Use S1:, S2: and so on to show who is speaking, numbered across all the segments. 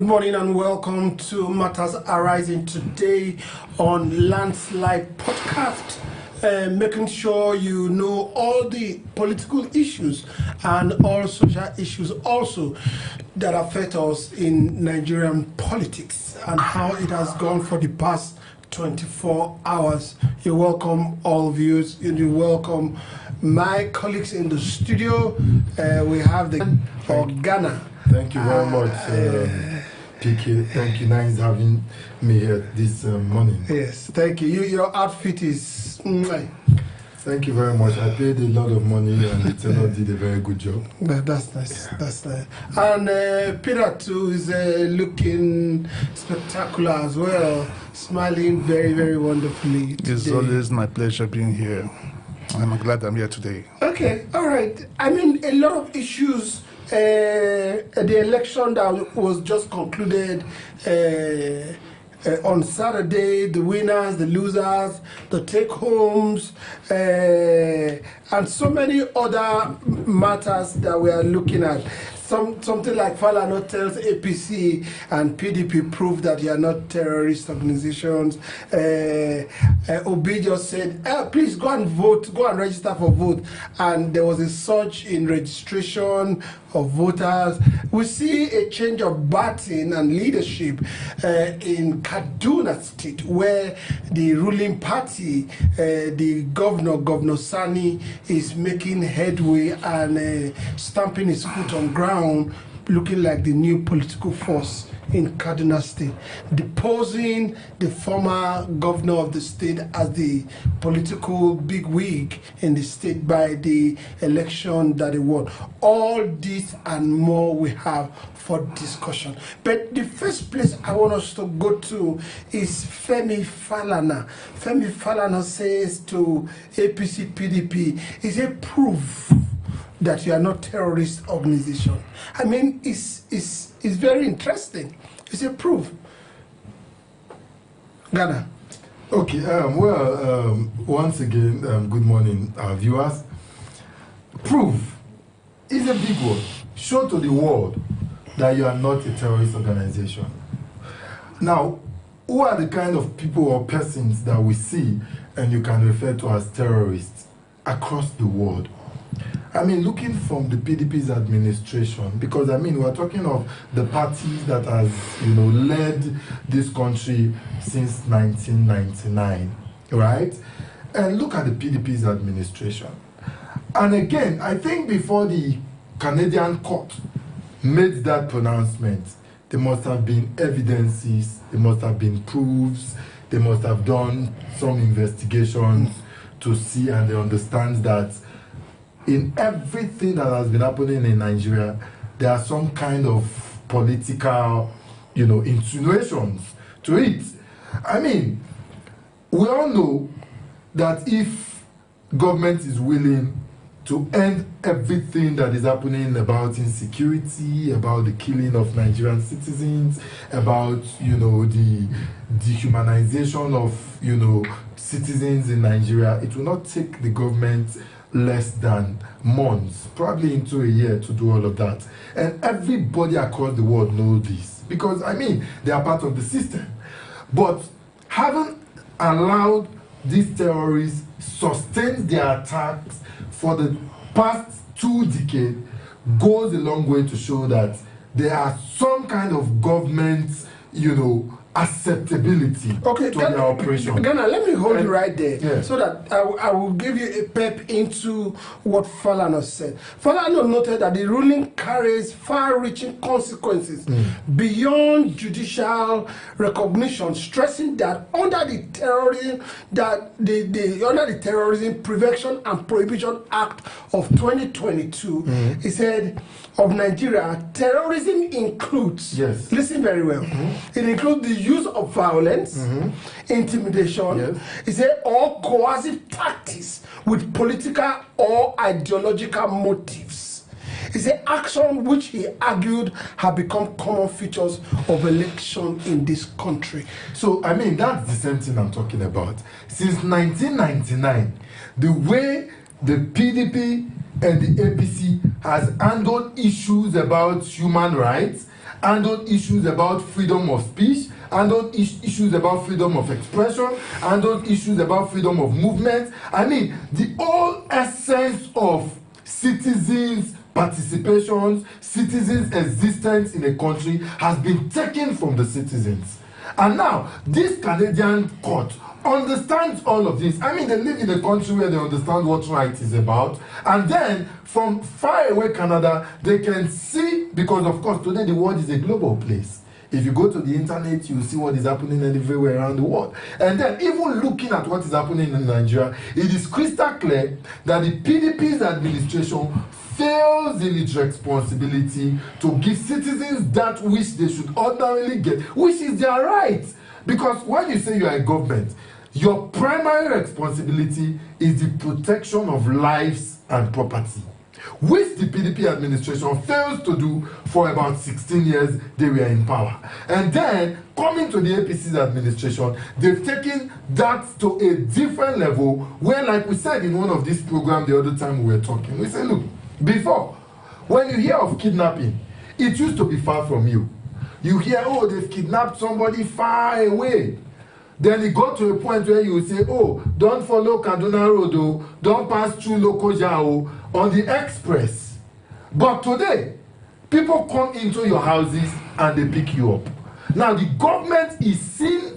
S1: Good morning and welcome to Matters Arising today on Landslide Podcast, making sure you know all the political issues and all social issues also that affect us in Nigerian politics and how it has gone for the past 24 hours. You're welcome, all viewers, and you're welcome my colleagues in the studio. We have the Ghana.
S2: Thank you very much, PK. Thank you. Nice having me here this morning.
S1: Yes, thank you. Your outfit is...
S2: Thank you very much. I paid a lot of money and the tenor did a very good job.
S1: That's nice. That's nice. And Peter too is looking spectacular as well, smiling very, very wonderfully today.
S3: It's always my pleasure being here. I'm glad I'm here today.
S1: Okay, all right. I mean, a lot of issues. The election that was just concluded on Saturday, the winners, the losers, the take-homes, and so many other matters that we are looking at. Something like Falana tells APC and PDP prove that they are not terrorist organizations. Obi just said, please go and vote, go and register for vote. And there was a surge in registration of voters. We see a change of batting and leadership in Kaduna State, where the ruling party, the Governor Sani, is making headway and stamping his foot on ground, looking like the new political force in Kaduna State, deposing the former governor of the state as the political bigwig in the state by the election that he won. All this and more we have for discussion. But the first place I want us to go to is Femi Falana. Femi Falana says to APC PDP, is a proof that you are not terrorist organization. I mean, it's very interesting. It's a proof. Ghana.
S2: Okay, once again, good morning, viewers. Proof is a big word. Show to the world that you are not a terrorist organization. Now, who are the kind of people or persons that we see and you can refer to as terrorists across the world? I mean, looking from the PDP's administration, because I mean, we're talking of the parties that has, led this country since 1999, right? And look at the PDP's administration. And again, I think before the Canadian court made that pronouncement, there must have been evidences, there must have been proofs, they must have done some investigations to see and they understand that in everything that has been happening in Nigeria, there are some kind of political, insinuations to it. I mean, we all know that if government is willing to end everything that is happening about insecurity, about the killing of Nigerian citizens, about, the dehumanization of, citizens in Nigeria, it will not take the government less than months, probably into a year, to do all of that. And everybody across the world knows this because, I mean, they are part of the system. But having allowed these terrorists sustain their attacks for the past 2 decades goes a long way to show that there are some kind of government, acceptability to their operation.
S1: Ghana, let me hold you right there so that I will give you a pep into what Falana said. Falana noted that the ruling carries far-reaching consequences beyond judicial recognition, stressing that under the Terrorism Prevention and Prohibition Act of 2022, he said, of Nigeria, terrorism includes, listen very well, it includes the use of violence, intimidation, he said, or coercive tactics with political or ideological motives. It's an action which he argued have become common features of election in this country.
S2: So, I mean, that's the same thing I'm talking about. Since 1999, the way the PDP and the APC has handled issues about human rights and on issues about freedom of speech, and on issues about freedom of expression, and on issues about freedom of movement. I mean, the whole essence of citizens' participation, citizens' existence in a country has been taken from the citizens. And now, this Canadian court understands all of this. I mean, they live in a country where they understand what right is about. And then, from far away Canada, they can see, because of course, today the world is a global place. If you go to the internet, you see what is happening everywhere around the world. And then, even looking at what is happening in Nigeria, it is crystal clear that the PDP's administration fails in its responsibility to give citizens that which they should ordinarily get, which is their right. Because when you say you are a government, your primary responsibility is the protection of lives and property, which the PDP administration fails to do for about 16 years they were in power. And then, coming to the APC's administration, they've taken that to a different level where, like we said in one of these programs the other time we were talking, we said, look, before, when you hear of kidnapping, it used to be far from you. You hear, oh, they've kidnapped somebody far away. Then it got to a point where you say, oh, don't follow Kaduna Road, oh, don't pass through Lokoja on the express. But today, people come into your houses and they pick you up. Now, the government is seen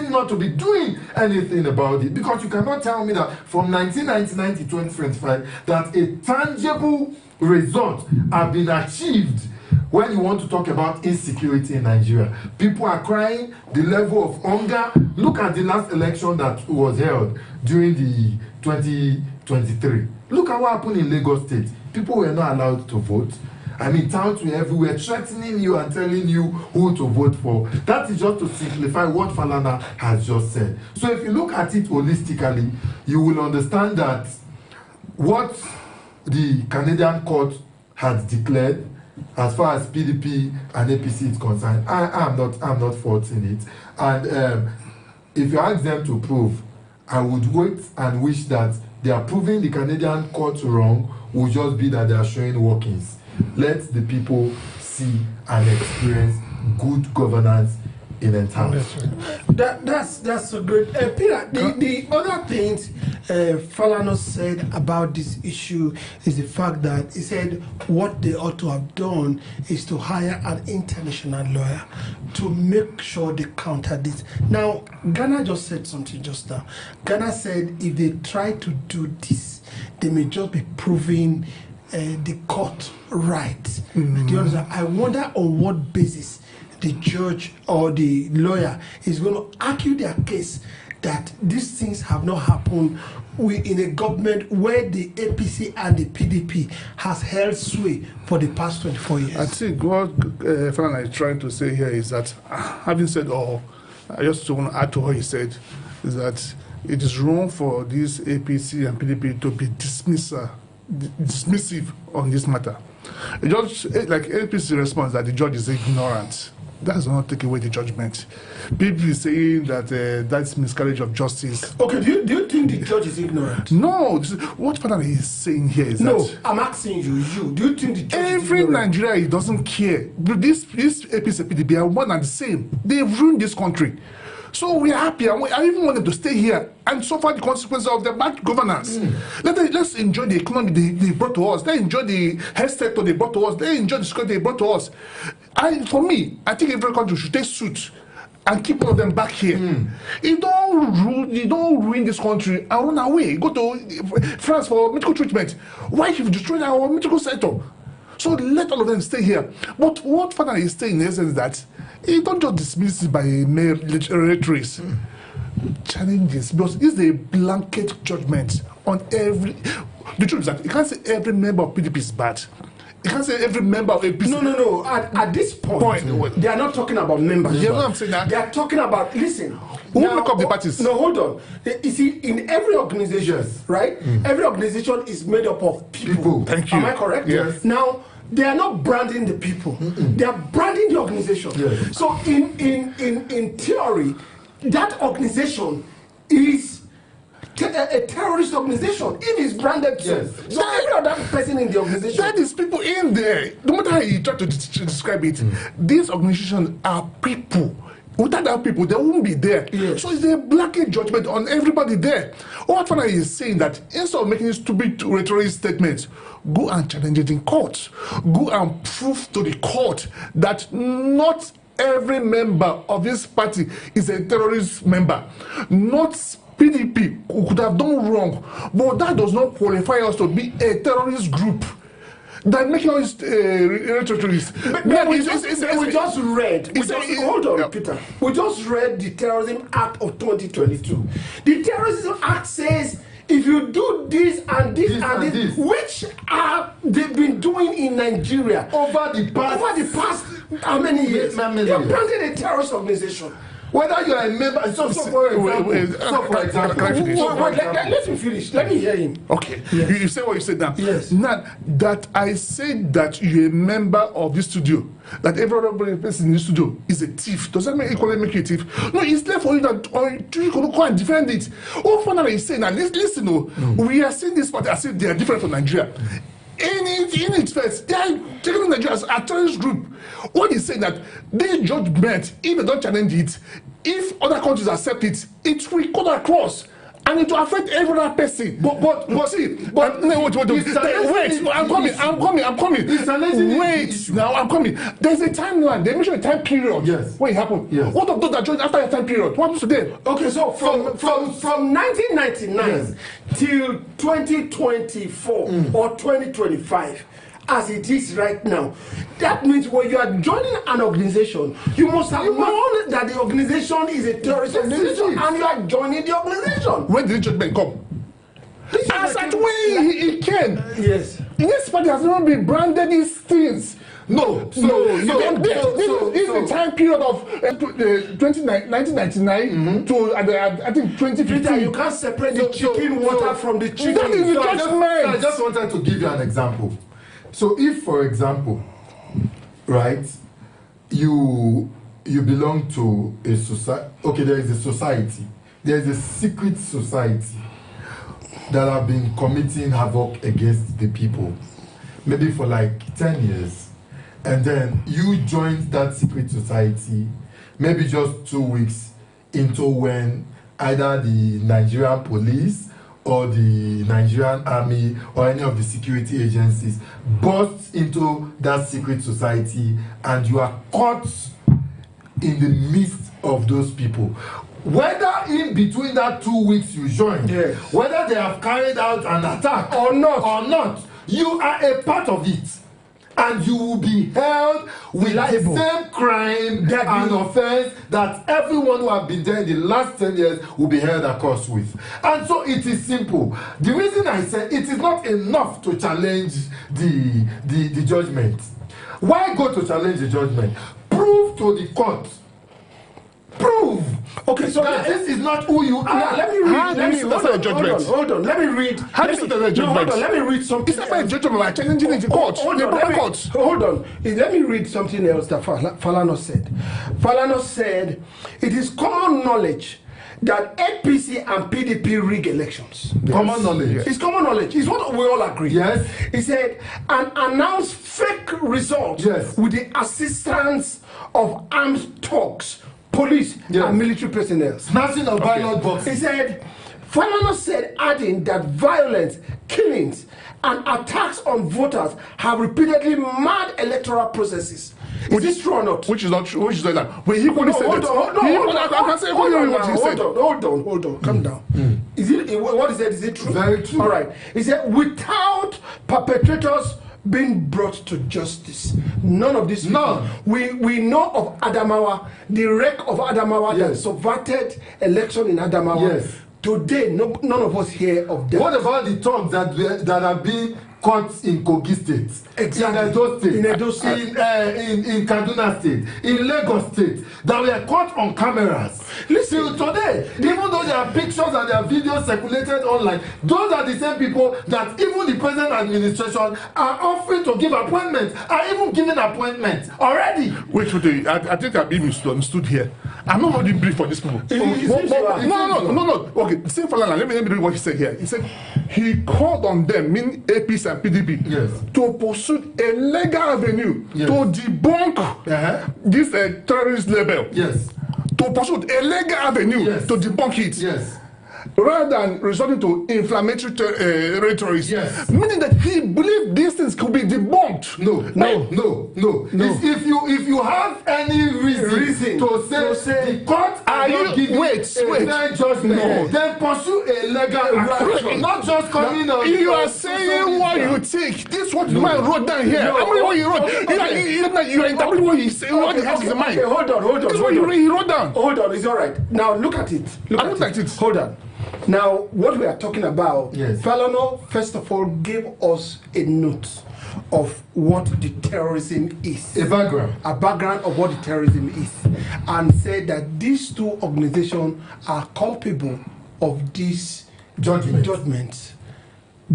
S2: not to be doing anything about it, because you cannot tell me that from 1999 to 2025 that a tangible result have been achieved when you want to talk about insecurity in Nigeria. People are crying, the level of hunger. Look at the last election that was held during the 2023. Look at what happened in Lagos State. People were not allowed to vote. I mean, towns were everywhere threatening you and telling you who to vote for. That is just to simplify what Falana has just said. So if you look at it holistically, you will understand that what the Canadian court has declared as far as PDP and APC is concerned, I'm not faulting it. And if you ask them to prove, I would wait and wish that they are proving the Canadian court wrong will just be that they are showing workings. Let the people see and experience good governance in entire.
S1: That's so good. Peter, the other things Falana said about this issue is the fact that he said what they ought to have done is to hire an international lawyer to make sure they counter this. Now, Ghana just said something just now. Ghana said if they try to do this, they may just be proving the court right. Mm-hmm. Do you understand? I wonder on what basis the judge or the lawyer is going to argue their case that these things have not happened in a government where the APC and the PDP has held sway for the past 24 years.
S3: I think what Falana is trying to say here is that, having said all, I just want to add to what he said, is that it is wrong for these APC and PDP to be dismissive on this matter. The judge, like APC response that the judge is ignorant. That does not take away the judgment. People is saying that that's miscarriage of justice.
S1: Okay, do you think the judge is ignorant?
S3: No, what Falana is saying here is
S1: no,
S3: that...
S1: No, I'm asking you. Do you think the judge
S3: every
S1: is ignorant?
S3: Nigeria, he doesn't care. This APC and PDP are one and the same. They've ruined this country. So we're happy. I even want them to stay here and suffer the consequences of their bad governance. Let's enjoy the economy they brought to us. Let's enjoy the health sector they brought to us. Let's enjoy the security they brought to us. For me, I think every country should take suit and keep all of them back here. You don't ruin this country and run away. Go to France for medical treatment. Why have you destroyed our medical sector? So let all of them stay here. But what Falana is saying in essence is that he don't just dismiss it by mere rhetoric. Challenges, because it's a blanket judgment on every. The truth is that you can't say every member of PDP is bad. You can't say every member of APC.
S1: No. At this point, they are not talking about members.
S3: You know what I'm saying?
S1: They are talking about, listen.
S3: Who make up the parties?
S1: No, hold on. You see, in every organization, right? Every organization is made up of people.
S3: Thank you.
S1: Am I correct?
S3: Yes.
S1: Now, they are not branding the people. They are branding the organization.
S2: Yes.
S1: So in theory, that organization is a terrorist organization if it's branded so.
S2: Yes.
S1: So every other person in the organization.
S3: That is people in there. No matter how you try to describe it, these organizations are people. Without that people, they won't be there.
S1: Yes.
S3: So it's a blanket judgment on everybody there. What Falana is saying that instead of making stupid rhetoric statements, go and challenge it in court. Go and prove to the court that not every member of this party is a terrorist member. Not PDP who could have done wrong, but that does not qualify us to be a terrorist group. That making us rhetorics.
S1: We just read. Hold on, Peter. We just read the Terrorism Act of 2022. The Terrorism Act says if you do this and this, which they've been doing in Nigeria
S2: over the past
S1: how many years? You're planting a terrorist organization.
S2: Whether you are a member, so for example,
S1: let me finish. Let me hear him.
S3: Okay, yes. You say what you said now.
S1: Yes.
S3: Now that I said that you're a member of this studio, that every other person in the studio is a thief, does that equally make you a thief? No, it's there for you that you can go and defend it. Oh, Falana is saying, now listen, we are seeing this party as if they are different from Nigeria. In its first, they are taking Nigeria as a terrorist group. What is saying that this judgment, if they don't challenge it, if other countries accept it, it will cut across. And it will affect every other person. But wait, I'm coming. Wait, now I'm coming. There's a timeline. They mentioned a time period.
S2: Yes.
S3: When it happened. Yes. What of those that joined after a time period? What happens to them?
S1: Okay, so from 1999 till 2024 or 2025, as it is right now, that means when you are joining an organization, you must have known that the organization is a terrorist organization and you are joining the organization.
S3: When did the judgment come? As at when he came.
S1: Yes.
S3: This party has never been branded these things. This is the time period of 1999 to I think 2015.
S1: You can't separate the chicken water from the chicken.
S3: That is the judgment.
S2: I just wanted to give you an example. So if, for example, right, you belong to a society, okay, there is a society, there is a secret society that have been committing havoc against the people, maybe for like 10 years, and then you joined that secret society maybe just 2 weeks into when either the Nigerian police or the Nigerian army or any of the security agencies burst into that secret society and you are caught in the midst of those people. Whether in between that 2 weeks you joined, yes, whether they have carried out an attack or not, you are a part of it. And you will be held with the same crime and offense that everyone who have been there in the last 10 years will be held across with. And so it is simple. The reason I said it is not enough to challenge the judgment. Why go to challenge the judgment? Prove to the court. Prove. Okay, so that this is not who you are.
S1: Let me read. Hold on. Let me read.
S3: How do you set a judgment?
S1: Let me read something.
S3: It's not a judgment by challenging it in court.
S1: Hold on. Let me read something else that Falana said. Falana said, it is common knowledge that APC and PDP rig elections.
S2: Yes. Common knowledge.
S1: Yes. It's common knowledge. It's what we all agree.
S2: Yes.
S1: He said, and announced fake results with the assistance of armed thugs, police and military personnel.
S2: Snatching of ballot boxes.
S1: He said, Falana said, adding that violence, killings, and attacks on voters have repeatedly marred electoral processes. Is this true or not?
S3: Which is not true. Which is not that. When he said
S1: hold on. Calm down. Is it what he said? Is it true?
S2: Very true.
S1: All right. He said, without perpetrators being brought to justice, none of this.
S2: None.
S1: We know of Adamawa, the wreck of Adamawa, that subverted election in Adamawa.
S2: Yes.
S1: Today, none of us hear of them.
S2: What about the thugs that have been caught in Kogi State,
S1: exactly,
S2: in Edo State, in Kaduna State, in Lagos State, that were caught on cameras? Listen, today, even though there are pictures and there are videos circulated online, those are the same people that even the present administration are offering to give appointments, are even giving appointments already.
S3: Wait, I think I've been misunderstood here. I'm not holding brief for these people. No. Okay, same Falana. Let me read what he said here. He said he called on them, meaning APC and PDP, to pursue a legal avenue to debunk this terrorist label.
S2: Yes.
S3: To pursue a legal avenue to debunk it.
S2: Yes.
S3: Rather than resorting to inflammatory rhetoric, meaning that he believed these things could be debunked.
S2: No. If you have any reason to say the court are not giving a fair judgment, then pursue a legal action, not just coming on.
S3: You are saying what you think. This is what the man wrote down here. I mean what he wrote. You are interpreting what he said. What he has in mind.
S1: Hold on.
S3: This is what he wrote down.
S1: Hold on, it's all right. Now look at it.
S3: Look at it.
S1: Hold on. Now, what we are talking about, Falana, first of all, gave us a note of what the terrorism is.
S2: A background
S1: of what the terrorism is. And said that these two organizations are culpable of this judgment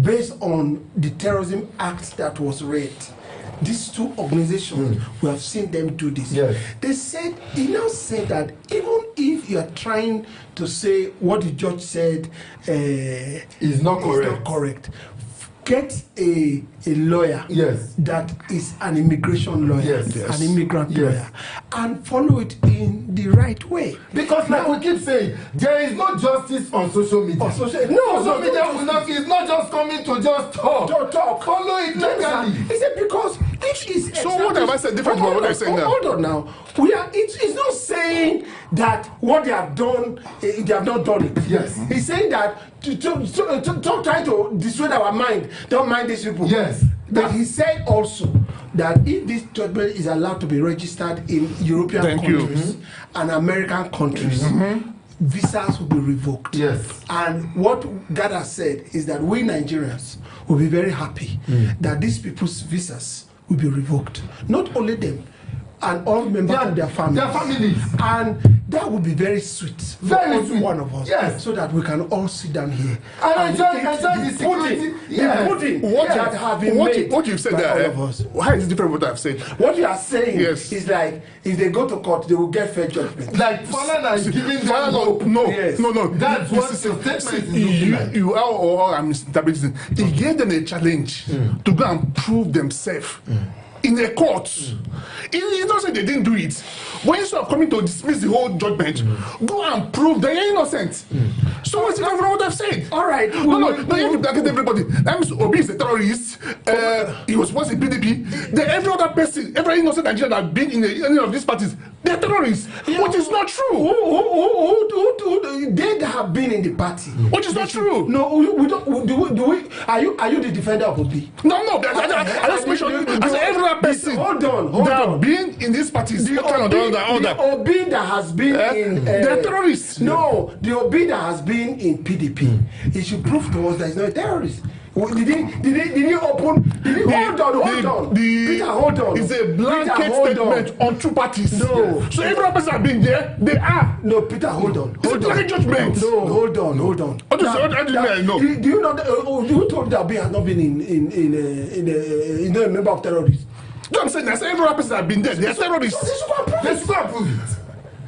S1: based on the Terrorism Act that was read. These two organizations, we have seen them do this. He now said that even if you are trying to say what the judge said
S2: is not correct,
S1: get a lawyer that is an immigration lawyer, an immigrant lawyer, and follow it in the right way.
S2: Because like we keep saying, there is no justice on social media. Social media is not just coming to just talk. Follow it legally.
S1: He said because if it's
S3: so what have I said different from what I said now?
S1: Hold on now. It's not saying that what they have done, they have not done it.
S2: Yes.
S1: He's saying that don't try to dissuade our mind. Don't mind these people.
S2: Yes.
S1: But he said also that if this judgment is allowed to be registered in European countries and American countries, visas will be revoked.
S2: Yes.
S1: And what God has said is that we Nigerians will be very happy that these people's visas will be revoked. Not only them, and all members of their families. And that would be very sweet for every one of us. So that we can all sit down here
S2: and enjoy the security.
S3: What you've said there, why is it different from what I've said?
S1: What you are saying is like, if they go to court, they will get fair judgment.
S2: Like Falana is giving them hope.
S3: No.
S2: That's what the statement is looking like.
S3: You are or I'm misinterpreting. He gave them a challenge to go and prove themselves. In a court. He not say they didn't do it. But instead of coming to dismiss the whole judgment, go and prove they are innocent. So what's different from what I've said?
S1: All right.
S3: No, you have to target everybody. That means Obi is a terrorist. He was once in PDP. Every other person, every innocent Nigerian that have been in any of these parties, they're terrorists. Which is not true.
S1: They have been in the party.
S3: Which is not true.
S1: No, we don't. Do we? Are you the defender of Obi?
S3: No. I just make sure. As every other person
S1: hold on.
S3: that have been in these parties,
S1: the Obi that has been in
S3: they're terrorists.
S1: No, the Obi that has been in PDP, he should prove to us that he's not a terrorist. Did he open? Hold on. Peter, hold on.
S3: It's a blanket statement on two parties.
S1: No.
S3: So every person has been there, they are.
S1: No, Peter, hold on.
S3: It's a blanket judgment.
S1: No, hold on.
S3: How do you know?
S1: Do you know who told that Obi has not been in a member of terrorists?
S3: No, I'm saying that every person has been there. They are terrorists.
S1: They should go and prove it.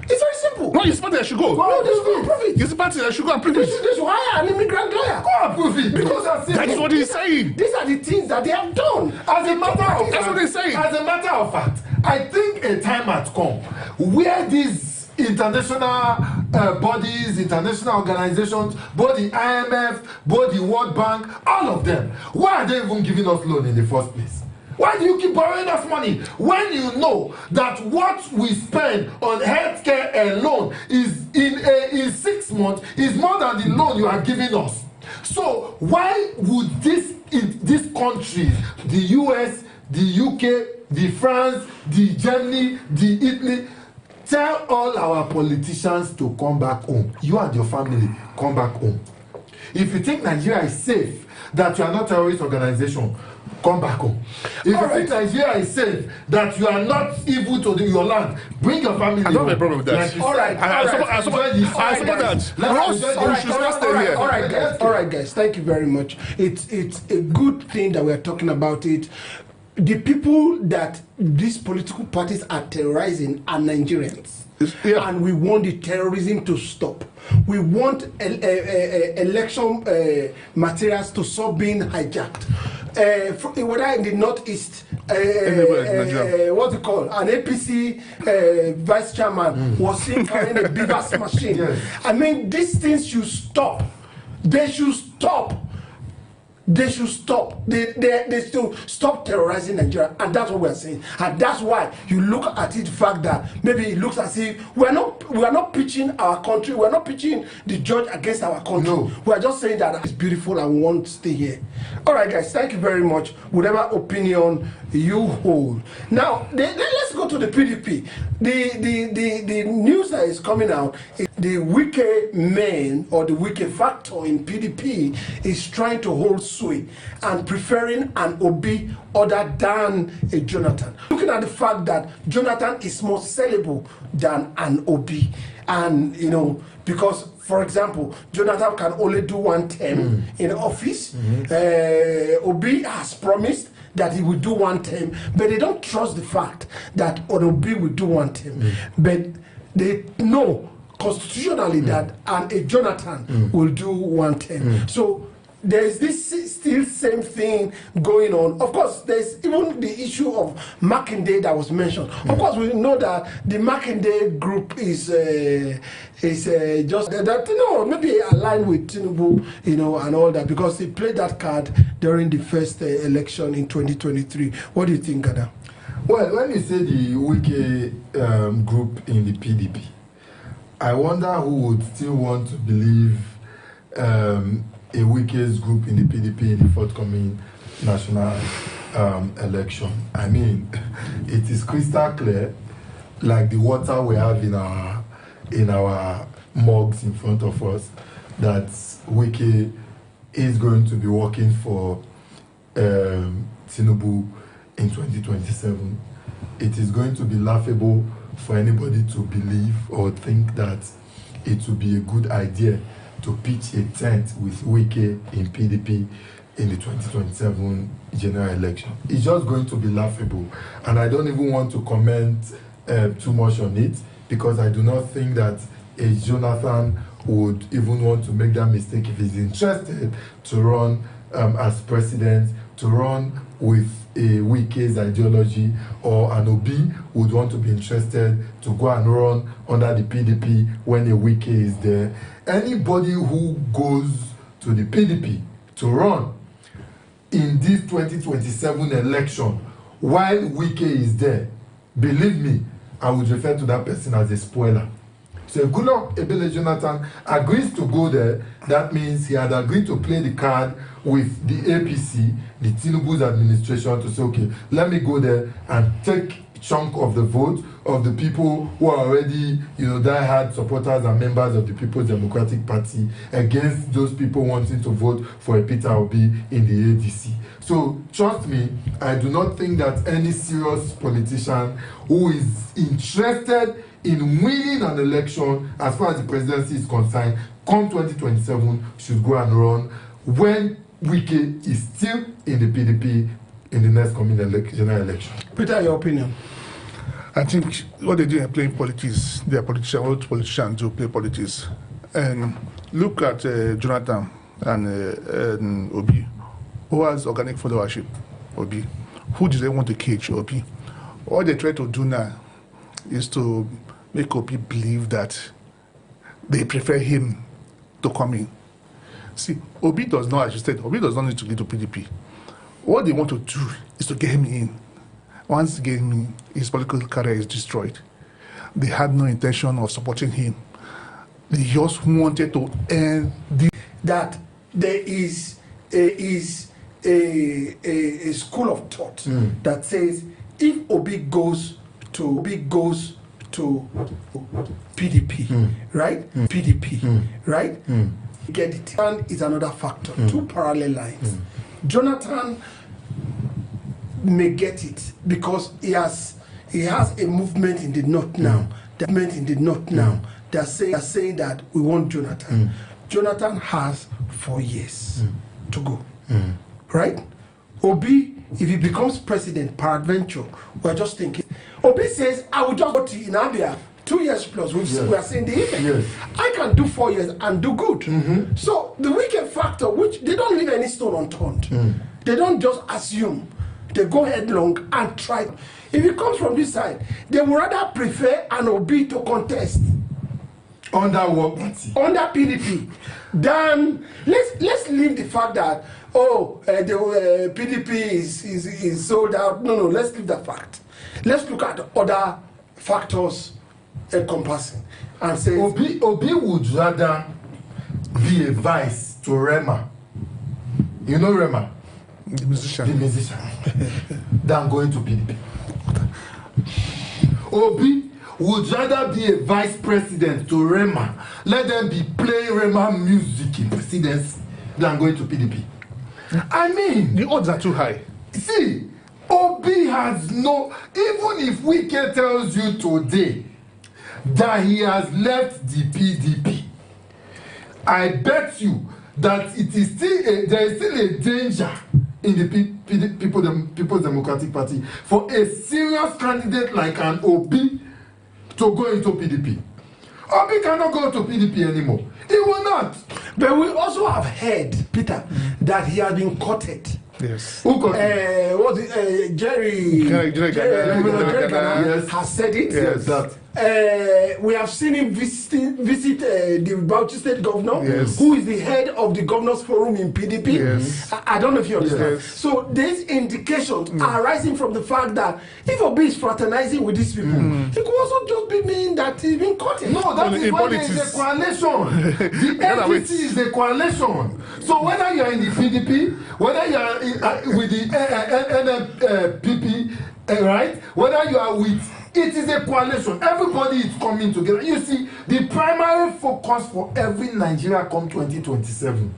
S1: It's very simple.
S3: No, it's party that should go.
S1: No, they should go and prove it.
S3: It's the party that should go and prove it.
S1: They should hire an immigrant lawyer. Go and prove it. Because
S3: that's what he's saying.
S1: These are the things that they have done.
S3: That's what he's saying.
S2: As a matter of fact, I think a time has come where these international bodies, international organizations, both the IMF, both the World Bank, all of them, why are they even giving us loan in the first place? Why do you keep borrowing us money when you know that what we spend on healthcare alone is in 6 months is more than the loan you are giving us? So why would these countries, the US, the UK, the France, the Germany, the Italy, tell all our politicians to come back home? You and your family, come back home. If you think Nigeria is safe, that you are not a terrorist organization, come back home. If you think Nigeria is safe, that you are not evil to your land, bring your family home.
S3: I don't have a problem with that.
S1: I support that. All right, guys. Thank you very much. It's a good thing that we are talking about it. The people that these political parties are terrorizing are Nigerians. and we want the terrorism to stop. We want election materials to stop being hijacked. Whether in the northeast, what's it called? An APC vice chairman was seen carrying a Beavers machine.
S2: Yes.
S1: I mean, these things should stop. They should stop. They should stop. They still stop terrorizing Nigeria, and that's what we're saying. And that's why you look at it, the fact that maybe it looks as if we are not pitching our country. We're not pitching the judge against our country.
S2: No.
S1: We're just saying that it's beautiful and we want to stay here. All right, guys. Thank you very much. Whatever opinion you hold. Now, let's go to the PDP. The news that is coming out is the wicked man or the wicked factor in PDP is trying to hold sway and preferring an Obi other than a Jonathan. Looking at the fact that Jonathan is more sellable than an Obi, and because, for example, Jonathan can only do 1 term in office. Obi has promised that he will do 1 term, but they don't trust the fact that Obi will do 1 term. But they know constitutionally that a Jonathan will do 1 term. So there is this still same thing going on. Of course, there's even the issue of Makinde that was mentioned. Of course, we know that the Makinde group is just that maybe aligned with Tinubu, and all that, because he played that card during the first election in 2023. What do you think, Gada?
S2: Well, when you say the Wike group in the PDP, I wonder who would still want to believe a Wike's group in the PDP in the forthcoming national election. I mean, it is crystal clear, like the water we have in our mugs in front of us, that Wike is going to be working for Tinubu in 2027. It is going to be laughable for anybody to believe or think that it would be a good idea to pitch a tent with Wike in PDP in the 2027 general election. It's just going to be laughable. And I don't even want to comment too much on it, because I do not think that a Jonathan would even want to make that mistake if he's interested to run as president, to run with a Wike's ideology, or an Obi would want to be interested to go and run under the PDP when a Wike is there. Anybody who goes to the PDP to run in this 2027 election while Wike is there, believe me, I would refer to that person as a spoiler. So if Goodluck Ebele Jonathan agrees to go there, that means he had agreed to play the card with the APC, the Tinubu's administration, to say, okay, let me go there and take a chunk of the vote of the people who are already, die-hard supporters and members of the People's Democratic Party, against those people wanting to vote for a Peter Obi in the ADC. So trust me, I do not think that any serious politician who is interested in winning an election as far as the presidency is concerned, come 2027, should go and run when Wike is still in the PDP in the next coming general election.
S1: Peter, your opinion?
S3: I think what they do in playing politics, they are politicians, all politicians do play politics. And look at Jonathan and Obi, who has organic followership, Obi. Who do they want to cage, Obi? All they try to do now is to make Obi believe that they prefer him to come in. See, Obi does not, as you said, Obi does not need to get to PDP. What they want to do is to get him in. Once they get him in, his political career is destroyed. They had no intention of supporting him. They just wanted to end
S1: that there is a school of thought that says if Obi goes to PDP, right? PDP, right? Get it. And is another factor. Two parallel lines. Jonathan may get it because he has a movement in the north now. The movement in the north now. They're saying that we want Jonathan. Jonathan has 4 years to go. Right? Obi, if he becomes president, peradventure, we're just thinking. Obi says, I will just go to in Abia 2 years plus, we are seeing the effect.
S2: Yes.
S1: I can do 4 years and do good. So the wicked factor, which they don't leave any stone unturned. They don't just assume. They go headlong and try. If it comes from this side, they would rather prefer an Obi to contest
S2: Under what party?
S1: under PDP than let's leave the fact that the PDP is sold out. No, let's leave that fact. Let's look at other factors encompassing and say
S2: Obi would rather be a vice to Rema. You know Rema,
S3: The musician.
S2: the musician, than going to PDP. Obi would rather be a vice president to Rema. Let them be playing Rema music in presidency than going to PDP. I mean,
S3: The odds are too high.
S2: see, Obi has no. Even if Wike tells you today that he has left the PDP, I bet you that it is still there is still a danger in the People's Democratic Party for a serious candidate like an Obi to go into PDP. Obi cannot go to PDP anymore. He will not.
S1: But we also have heard, Peter, that he has been courted.
S3: Yes.
S2: Who got
S1: Jerry Ghana
S2: Yes.
S1: has said it.
S2: Yes, that.
S1: We have seen him visit the Bauchi State Governor,
S3: Yes.
S1: who is the head of the Governors Forum in PDP.
S3: Yes.
S1: I don't know if you understand.
S3: Yes.
S1: So these indications are arising from the fact that if Obi is fraternizing with these people, it could also just be meaning that he's been caught.
S2: No, that is
S3: In
S2: why there is
S3: politics.
S2: a coalition. The
S3: Gotta wait.
S2: APC is a coalition. So whether you are in the PDP, whether you are with the NPP, right? Whether you are with, it is a coalition. Everybody is coming together. You see, the primary focus for every Nigeria come 2027